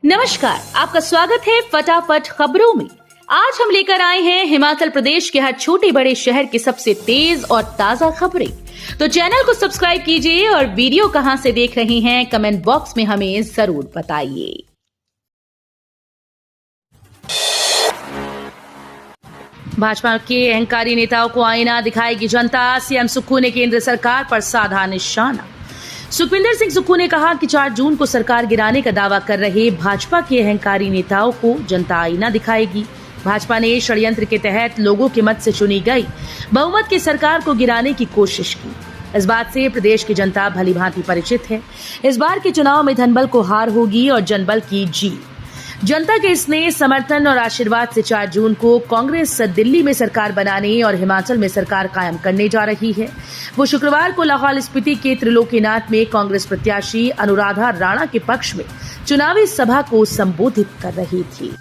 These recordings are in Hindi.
नमस्कार, आपका स्वागत है फटाफट खबरों में। आज हम लेकर आए हैं हिमाचल प्रदेश के हर छोटे बड़े शहर की सबसे तेज और ताजा खबरें। तो चैनल को सब्सक्राइब कीजिए और वीडियो कहां से देख रहे हैं कमेंट बॉक्स में हमें जरूर बताइए। भाजपा के अहंकारी नेताओं को आईना दिखाएगी जनता, सीएम सुक्खू ने केंद्र सरकार पर साधा निशाना। सुखविंदर सिंह सुक्खू ने कहा कि 4 जून को सरकार गिराने का दावा कर रहे भाजपा के अहंकारी नेताओं को जनता आईना दिखाएगी। भाजपा ने षड्यंत्र के तहत लोगों के मत से चुनी गई बहुमत की सरकार को गिराने की कोशिश की। इस बात से प्रदेश की जनता भलीभांति परिचित है। इस बार के चुनाव में धनबल को हार होगी और जनबल की जीत। जनता के स्नेह, समर्थन और आशीर्वाद से 4 जून को कांग्रेस दिल्ली में सरकार बनाने और हिमाचल में सरकार कायम करने जा रही है। वो शुक्रवार को लाहौल स्पीति के त्रिलोकीनाथ में कांग्रेस प्रत्याशी अनुराधा राणा के पक्ष में चुनावी सभा को संबोधित कर रही थी।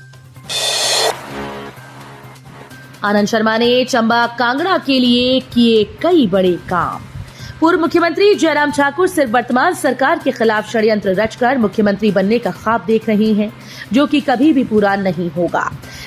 आनंद शर्मा ने चंबा कांगड़ा के लिए किए कई बड़े काम। पूर्व मुख्यमंत्री जयराम ठाकुर सिर्फ वर्तमान सरकार के खिलाफ षड्यंत्र रचकर मुख्यमंत्री बनने का ख्वाब देख रहे हैं, जो कि कभी भी पूरा नहीं होगा।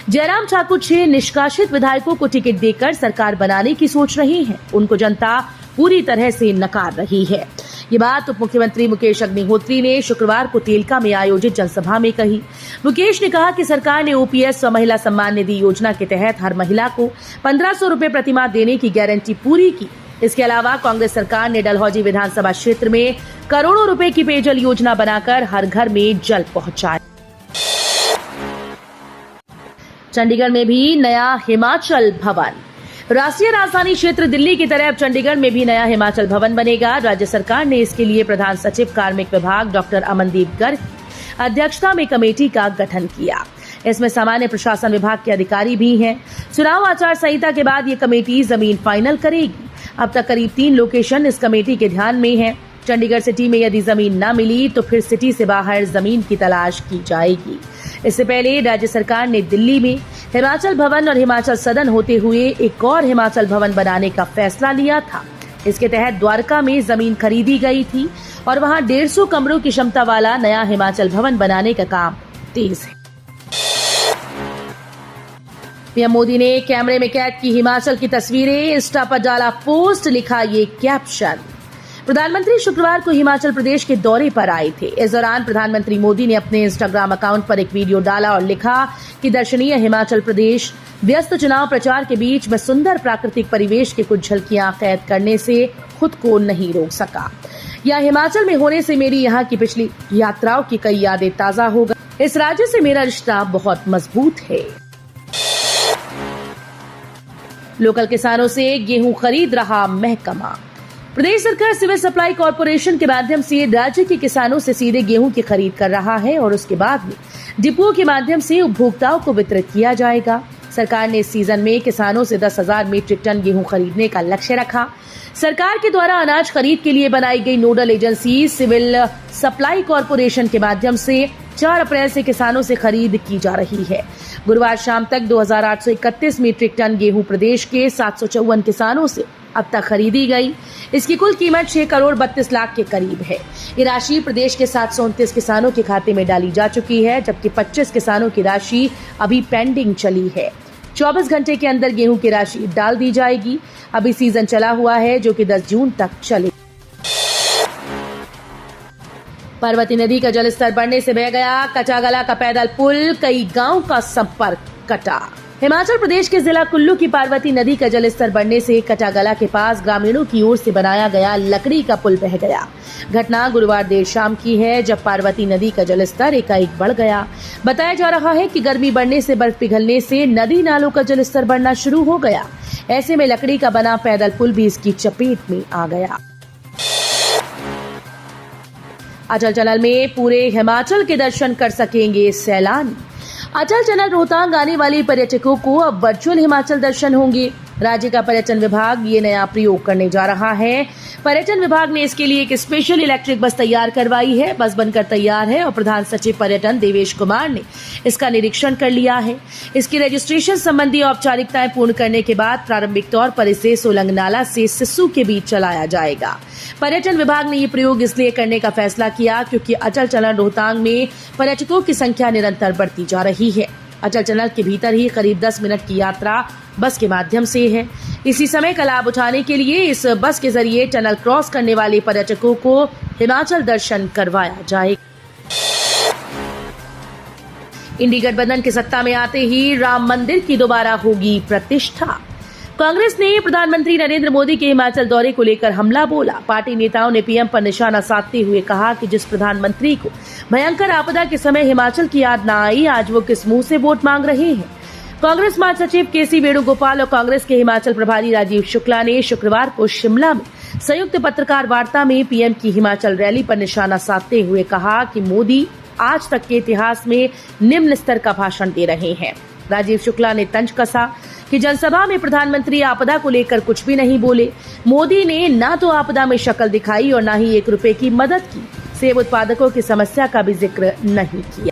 जयराम ठाकुर 6 निष्कासित विधायकों को टिकट देकर सरकार बनाने की सोच रहे हैं। उनको जनता पूरी तरह से नकार रही है। ये बात उप मुख्यमंत्री मुकेश अग्निहोत्री ने शुक्रवार को तेलका में आयोजित जनसभा में कही। मुकेश ने कहा कि सरकार ने ओपीएस व महिला सम्मान निधि योजना के तहत हर महिला को 1500 रुपए प्रतिमाह देने की गारंटी पूरी की। इसके अलावा कांग्रेस सरकार ने डलहौजी विधानसभा क्षेत्र में करोड़ों रुपए की पेयजल योजना बनाकर हर घर में जल पहुंचाया। चंडीगढ़ में भी नया हिमाचल भवन। राष्ट्रीय राजधानी क्षेत्र दिल्ली की तरह अब चंडीगढ़ में भी नया हिमाचल भवन बनेगा। राज्य सरकार ने इसके लिए प्रधान सचिव कार्मिक विभाग डॉक्टर अमनदीप गर्ग की अध्यक्षता में कमेटी का गठन किया। इसमें सामान्य प्रशासन विभाग के अधिकारी भी हैं। चुनाव आचार संहिता के बाद ये कमेटी जमीन फाइनल करेगी। अब तक करीब 3 लोकेशन इस कमेटी के ध्यान में हैं। चंडीगढ़ सिटी में यदि जमीन न मिली तो फिर सिटी से बाहर जमीन की तलाश की जाएगी। इससे पहले राज्य सरकार ने दिल्ली में हिमाचल भवन और हिमाचल सदन होते हुए एक और हिमाचल भवन बनाने का फैसला लिया था। इसके तहत द्वारका में जमीन खरीदी गई थी और वहां 150 कमरों की क्षमता वाला नया हिमाचल भवन बनाने का काम तेज है। पीएम मोदी ने कैमरे में कैद की हिमाचल की तस्वीरें, इंस्टा पर डाला पोस्ट, लिखा ये कैप्शन। प्रधानमंत्री शुक्रवार को हिमाचल प्रदेश के दौरे पर आए थे। इस दौरान प्रधानमंत्री मोदी ने अपने इंस्टाग्राम अकाउंट पर एक वीडियो डाला और लिखा कि दर्शनीय हिमाचल प्रदेश व्यस्त चुनाव प्रचार के बीच में सुंदर प्राकृतिक परिवेश की कुछ झलकियां कैद करने से खुद को नहीं रोक सका। यह हिमाचल में होने से मेरी यहाँ की पिछली यात्राओं की कई यादें ताजा हो गई। इस राज्य से मेरा रिश्ता बहुत मजबूत है। लोकल किसानों से गेहूं खरीद रहा महकमा। प्रदेश सरकार सिविल सप्लाई कॉर्पोरेशन के माध्यम से राज्य के किसानों से सीधे गेहूं की खरीद कर रहा है और उसके बाद में डिपुओं के माध्यम से उपभोक्ताओं को वितरित किया जाएगा। सरकार ने इस सीजन में किसानों से 10,000 मीट्रिक टन गेहूं खरीदने का लक्ष्य रखा। सरकार के द्वारा अनाज खरीद के लिए बनाई गई nodal agency civil supply corporation के माध्यम से 4 अप्रैल से किसानों से खरीद की जा रही है। गुरुवार शाम तक 2,831 मीट्रिक टन गेहूं प्रदेश के 754 किसानों से अब तक खरीदी गई। इसकी कुल कीमत 6 करोड़ 32 लाख के करीब है। ये राशि प्रदेश के 729 किसानों के खाते में डाली जा चुकी है, जबकि 25 किसानों की राशि अभी पेंडिंग चली है। 24 घंटे के अंदर गेहूं की राशि डाल दी जाएगी। अभी सीजन चला हुआ है, जो कि 10 जून तक चलेगा। पार्वती नदी का जलस्तर बढ़ने से बह गया कचागला का पैदल पुल, कई गांव का संपर्क कटा। हिमाचल प्रदेश के जिला कुल्लू की पार्वती नदी का जलस्तर बढ़ने से कटागला के पास ग्रामीणों की ओर से बनाया गया लकड़ी का पुल बह गया। घटना गुरुवार देर शाम की है, जब पार्वती नदी का जलस्तर एकाएक बढ़ गया। बताया जा रहा है कि गर्मी बढ़ने से बर्फ पिघलने से नदी नालों का जलस्तर बढ़ना शुरू हो गया। ऐसे में लकड़ी का बना पैदल पुल भी इसकी चपेट में आ गया। अटल टनल में पूरे हिमाचल के दर्शन कर सकेंगे सैलानी। अटल टनल रोहतांग आने वाले पर्यटकों को अब वर्चुअल हिमाचल दर्शन होंगे। राज्य का पर्यटन विभाग ये नया प्रयोग करने जा रहा है। पर्यटन विभाग ने इसके लिए एक स्पेशल इलेक्ट्रिक बस तैयार करवाई है। बस बनकर तैयार है और प्रधान सचिव पर्यटन देवेश कुमार ने इसका निरीक्षण कर लिया है। इसकी रजिस्ट्रेशन संबंधी औपचारिकताएं पूर्ण करने के बाद प्रारंभिक तौर पर इसे सोलंग नाला से सिस्सू के बीच चलाया जाएगा। पर्यटन विभाग ने ये प्रयोग इसलिए करने का फैसला किया क्योंकि अटल टनल रोहतांग में पर्यटकों की संख्या निरंतर बढ़ती जा रही है। अटल टनल के भीतर ही करीब 10 मिनट की यात्रा बस के माध्यम से है। इसी समय का लाभ उठाने के लिए इस बस के जरिए टनल क्रॉस करने वाले पर्यटकों को हिमाचल दर्शन करवाया जाएगा। इंडी गठबंधन के सत्ता में आते ही राम मंदिर की दोबारा होगी प्रतिष्ठा। कांग्रेस ने प्रधानमंत्री नरेंद्र मोदी के हिमाचल दौरे को लेकर हमला बोला। पार्टी नेताओं ने पीएम पर निशाना साधते हुए कहा कि जिस प्रधानमंत्री को भयंकर आपदा के समय हिमाचल की याद न आई, आज वो किस मुंह से वोट मांग रहे हैं। कांग्रेस महासचिव केसी वेणुगोपाल और कांग्रेस के हिमाचल प्रभारी राजीव शुक्ला ने शुक्रवार को शिमला में संयुक्त पत्रकार वार्ता में पीएम की हिमाचल रैली पर निशाना साधते हुए कहा कि मोदी आज तक के इतिहास में निम्न स्तर का भाषण दे रहे हैं। राजीव शुक्ला ने तंज कसा कि जनसभा में प्रधानमंत्री आपदा को लेकर कुछ भी नहीं बोले। मोदी ने न तो आपदा में शक्ल दिखाई और न ही 1 रुपए की मदद की। सेब उत्पादकों की समस्या का भी जिक्र नहीं किया।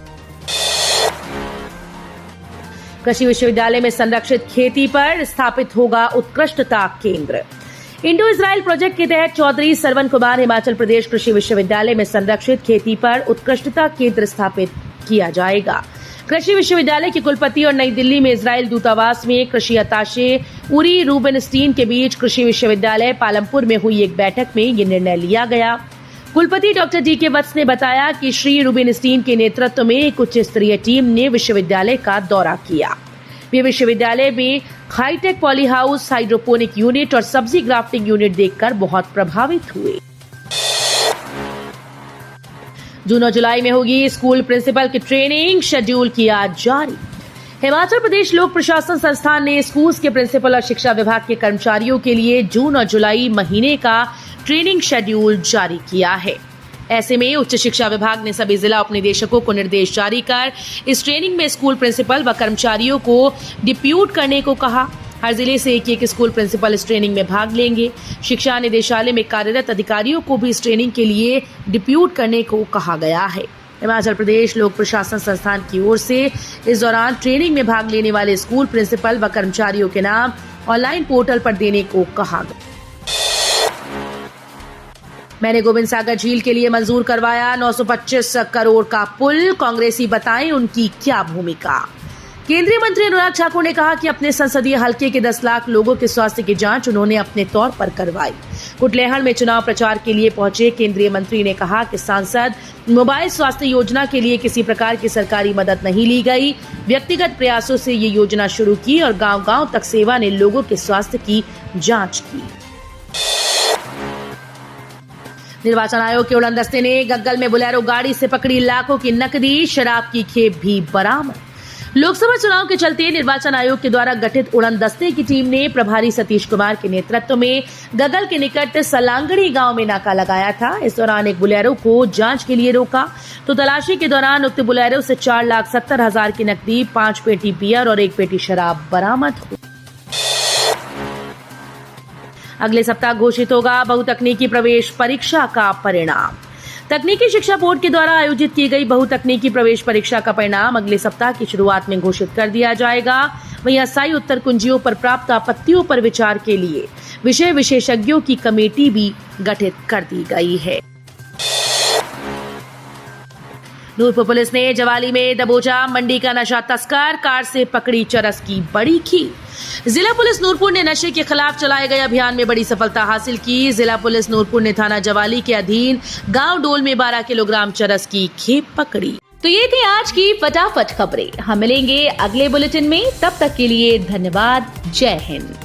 कृषि विश्वविद्यालय में संरक्षित खेती पर स्थापित होगा उत्कृष्टता केंद्र। इंडो इजराइल प्रोजेक्ट के तहत चौधरी सरवन कुमार हिमाचल प्रदेश कृषि विश्वविद्यालय में संरक्षित खेती पर उत्कृष्टता केंद्र स्थापित किया जाएगा। कृषि विश्वविद्यालय के कुलपति और नई दिल्ली में इजराइल दूतावास में कृषि अताशे उरी रूबेनस्टीन के बीच कृषि विश्वविद्यालय पालमपुर में हुई एक बैठक में ये निर्णय लिया गया। कुलपति डॉक्टर डी.के. वत्स ने बताया कि श्री रूबेनस्टीन के नेतृत्व में एक उच्च स्तरीय टीम ने विश्वविद्यालय का दौरा किया। वे विश्वविद्यालय में hi tech poly house, hydroponic unit और सब्जी ग्राफ्टिंग यूनिट देखकर बहुत प्रभावित हुए। जून और जुलाई में होगी स्कूल प्रिंसिपल की ट्रेनिंग, शेड्यूल किया जारी। हिमाचल प्रदेश लोक प्रशासन संस्थान ने स्कूल्स के प्रिंसिपल और शिक्षा विभाग के कर्मचारियों के लिए जून और जुलाई महीने का ट्रेनिंग शेड्यूल जारी किया है। ऐसे में उच्च शिक्षा विभाग ने सभी जिला उपनिदेशकों को निर्देश जारी कर इस ट्रेनिंग में स्कूल प्रिंसिपल व कर्मचारियों को डिप्यूट करने को कहा। हर जिले से एक स्कूल प्रिंसिपल इस ट्रेनिंग में भाग लेंगे। शिक्षा निदेशालय में कार्यरत अधिकारियों को भी इस ट्रेनिंग के लिए डिप्यूट करने को कहा गया है। हिमाचल प्रदेश लोक प्रशासन संस्थान की ओर से इस दौरान ट्रेनिंग में भाग लेने वाले स्कूल प्रिंसिपल व कर्मचारियों के नाम ऑनलाइन पोर्टल पर देने को कहा गया। मैंने गोविंद सागर झील के लिए मंजूर करवाया 925 करोड़ का पुल, कांग्रेसी बताएं उनकी क्या भूमिका। केंद्रीय मंत्री अनुराग ठाकुर ने कहा कि अपने संसदीय हलके के 10 लाख लोगों के स्वास्थ्य की जांच उन्होंने अपने तौर पर करवाई। कुटलैहड़ में चुनाव प्रचार के लिए पहुंचे केंद्रीय मंत्री ने कहा कि सांसद मोबाइल स्वास्थ्य योजना के लिए किसी प्रकार की सरकारी मदद नहीं ली गई। व्यक्तिगत प्रयासों से ये योजना शुरू की और गांव-गांव तक सेवा ने लोगों के स्वास्थ्य की जांच की। निर्वाचन आयोग के उड़न दस्ते ने गग्गल में बोलेरो गाड़ी से पकड़ी लाखों की नकदी, शराब की खेप भी बरामद। लोकसभा चुनाव के चलते निर्वाचन आयोग के द्वारा गठित उड़न दस्ते की टीम ने प्रभारी सतीश कुमार के नेतृत्व में गग्गल के निकट सलांगड़ी गांव में नाका लगाया था। इस दौरान एक बोलेरो को जांच के लिए रोका तो तलाशी के दौरान उक्त बोलेरो से 4,70,000 की नकदी, 5 पेटी बियर और 1 पेटी शराब बरामद हुई। अगले सप्ताह घोषित होगा बहुतकनीकी प्रवेश परीक्षा का परिणाम। तकनीकी शिक्षा बोर्ड के द्वारा आयोजित की गई बहुतकनीकी प्रवेश परीक्षा का परिणाम अगले सप्ताह की शुरुआत में घोषित कर दिया जाएगा। वहीं अस्थायी उत्तर कुंजियों पर प्राप्त आपत्तियों पर विचार के लिए विषय विशेषज्ञों की कमेटी भी गठित कर दी गई है। नूरपुर पुलिस ने जवाली में दबोचा मंडी का नशा तस्कर, कार से पकड़ी चरस की बड़ी खीर। जिला पुलिस नूरपुर ने नशे के खिलाफ चलाए गए अभियान में बड़ी सफलता हासिल की। जिला पुलिस नूरपुर ने थाना जवाली के अधीन गांव डोल में 12 किलोग्राम चरस की खेप पकड़ी। तो ये थी आज की फटाफट खबरें। हम मिलेंगे अगले बुलेटिन में, तब तक के लिए धन्यवाद। जय हिंद।